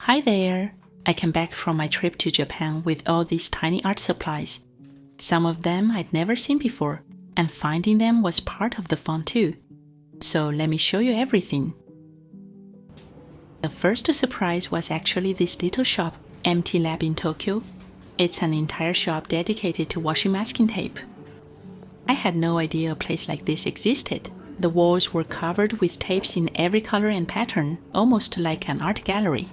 Hi there! I came back from my trip to Japan with all these tiny art supplies. Some of them I'd never seen before, and finding them was part of the fun too. So let me show you everything. The first surprise was actually this little shop, Empty Lab in Tokyo. It's an entire shop dedicated to washing masking tape. I had no idea a place like this existed. The walls were covered with tapes in every color and pattern, almost like an art gallery.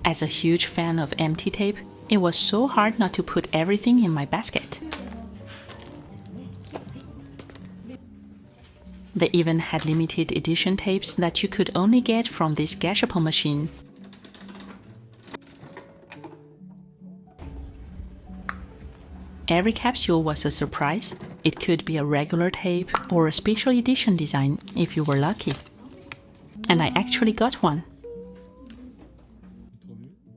As a huge fan of empty tape, it was so hard not to put everything in my basket. They even had limited edition tapes that you could only get from this gashapon machine. Every capsule was a surprise. It could be a regular tape or a special edition design if you were lucky. And I actually got one.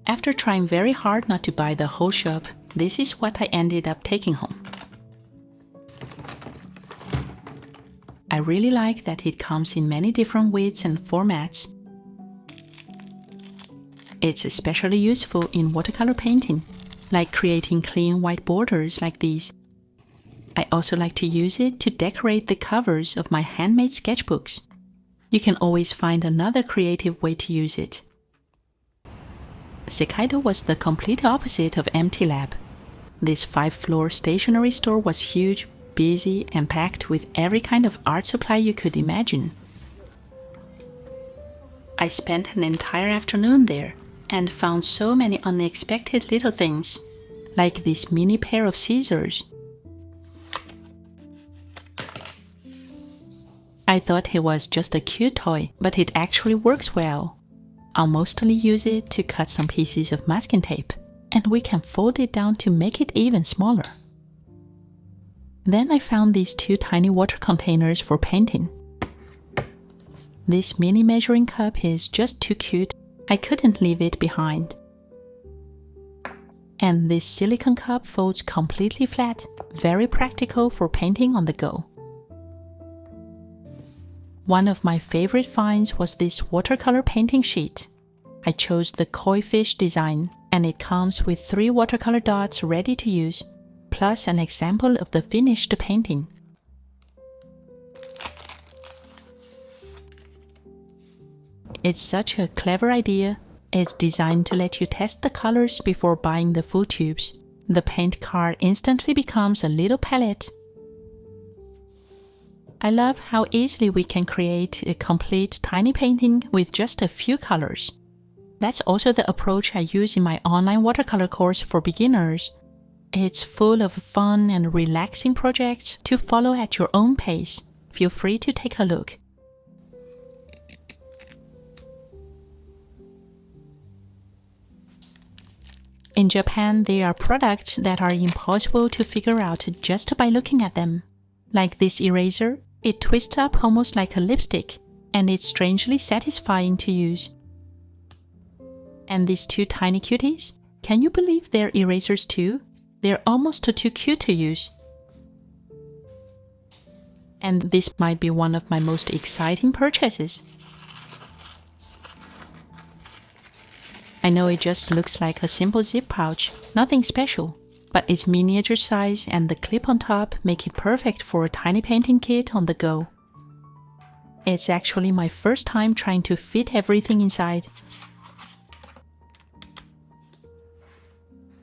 After trying very hard not to buy the whole shop, this is what I ended up taking home. I really like that it comes in many different widths and formats. It's especially useful in watercolor painting, like creating clean white borders like these. I also like to use it to decorate the covers of my handmade sketchbooks. You can always find another creative way to use it. Sekaido was the complete opposite of Empty Lab. This 5-floor stationery store was huge, busy, and packed with every kind of art supply you could imagine. I spent an entire afternoon there and found so many unexpected little things, like this mini pair of scissors. I thought it was just a cute toy, but it actually works well. I'll mostly use it to cut some pieces of masking tape, and we can fold it down to make it even smaller. Then I found these 2 tiny water containers for painting. This mini measuring cup is just too cute, I couldn't leave it behind. And this silicone cup folds completely flat, very practical for painting on the go. One of my favorite finds was this watercolor painting sheet. I chose the koi fish design, and it comes with 3 watercolor dots ready to use, plus an example of the finished painting. It's such a clever idea. It's designed to let you test the colors before buying the full tubes. The paint card instantly becomes a little palette. I love how easily we can create a complete tiny painting with just a few colors. That's also the approach I use in my online watercolor course for beginners. It's full of fun and relaxing projects to follow at your own pace. Feel free to take a look. In Japan, there are products that are impossible to figure out just by looking at them. Like this eraser. It twists up almost like a lipstick, and it's strangely satisfying to use. And these 2 tiny cuties? Can you believe they're erasers too? They're almost too cute to use. And this might be one of my most exciting purchases. I know it just looks like a simple zip pouch, nothing special. But its miniature size and the clip on top make it perfect for a tiny painting kit on the go. It's actually my first time trying to fit everything inside.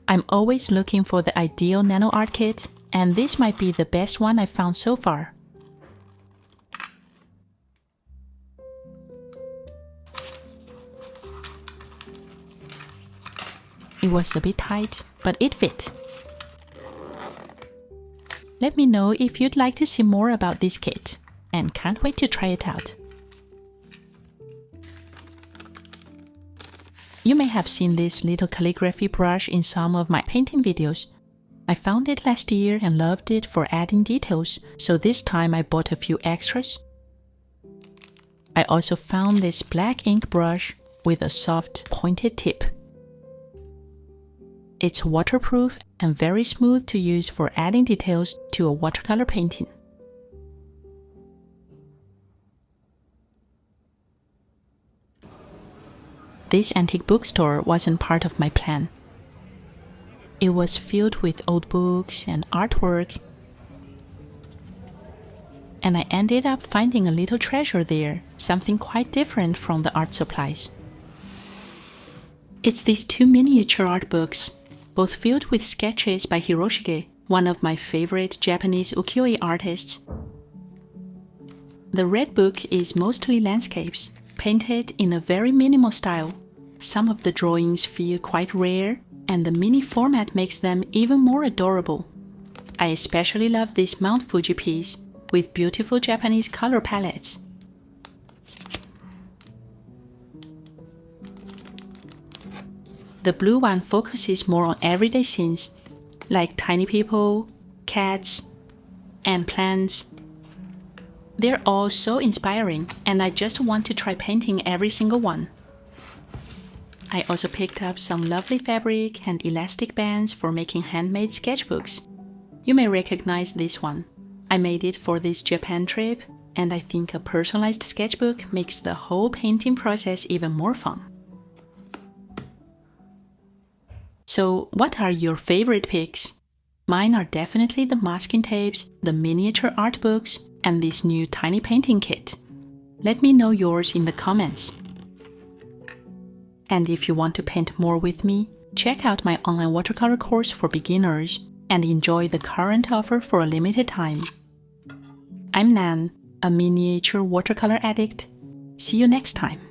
I'm always looking for the ideal nano art kit, and this might be the best one I've found so far. It was a bit tight, but it fit. Let me know if you'd like to see more about this kit, and can't wait to try it out. You may have seen this little calligraphy brush in some of my painting videos. I found it last year and loved it for adding details, so this time I bought a few extras. I also found this black ink brush with a soft, pointed tip. It's waterproof and very smooth to use for adding details to a watercolor painting. This antique bookstore wasn't part of my plan. It was filled with old books and artwork, and I ended up finding a little treasure there, something quite different from the art supplies. It's these two miniature art books, both filled with sketches by Hiroshige, one of my favorite Japanese ukiyo-e artists. The red book is mostly landscapes, painted in a very minimal style. Some of the drawings feel quite rare, and the mini format makes them even more adorable. I especially love this Mount Fuji piece, with beautiful Japanese color palettes. The blue one focuses more on everyday scenes, like tiny people, cats, and plants. They're all so inspiring, and I just want to try painting every single one. I also picked up some lovely fabric and elastic bands for making handmade sketchbooks. You may recognize this one. I made it for this Japan trip, and I think a personalized sketchbook makes the whole painting process even more fun. So, what are your favorite picks? Mine are definitely the masking tapes, the miniature art books, and this new tiny painting kit. Let me know yours in the comments. And if you want to paint more with me, check out my online watercolor course for beginners and enjoy the current offer for a limited time. I'm Nan, a miniature watercolor addict. See you next time.